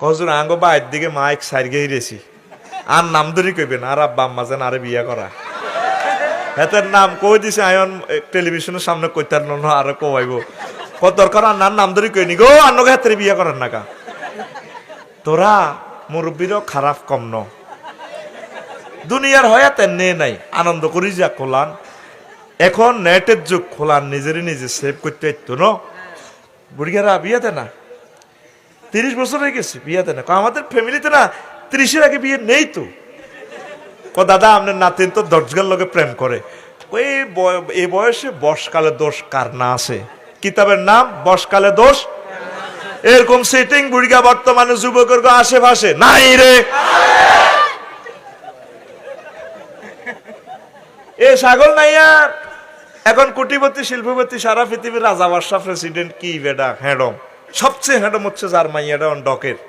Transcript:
কজুর আঙ্গ বাইর দিকে মাইক সাইড গেছি আর নাম ধরি কইবেন আর আব্বা আম্মা যেন আরে বিয়া করা এতের নাম কই দিছে আয়ন টেলিভিশনের সামনে কইতার ন আরো কইব কত দরকার আর নাম ধরি কইনি গো আন্নকে হাতে বিয়া করার নাকা তোরা মুরব্বীরও খারাপ কম ন দুনিয়ার হয়া তেনে নাই আনন্দ করি যা খোলান এখন নেটের যুগ খোলান নিজেরই নিজে সেভ করতে তো ন বুড়িয়ারা বিয়াতে না 30 বছর হয়ে গেছে বিয়াতে না আমাদের ফ্যামিলিতে না 30-এর আগে বিয়ে নেই তো দাদা আপনার নাতিন তো 10 গাল লোকে প্রেম করে ওই এই বয়সে বয়সকালে দোষ কার না আছে কিতাবের নাম বয়সকালে দোষ এরকম সেটিং বুড়িয়া বর্তমানে যুবকের আশেপাশে নাই রে এ ছাগল নাই আর এখন কোটিপতি শিল্পপতি সারা পৃথিবীর রাজা বাদশা প্রেসিডেন্ট কি বেডা হ্যাডম সবচেয়ে হ্যাডম হচ্ছে যার মাইয়াটা ডকের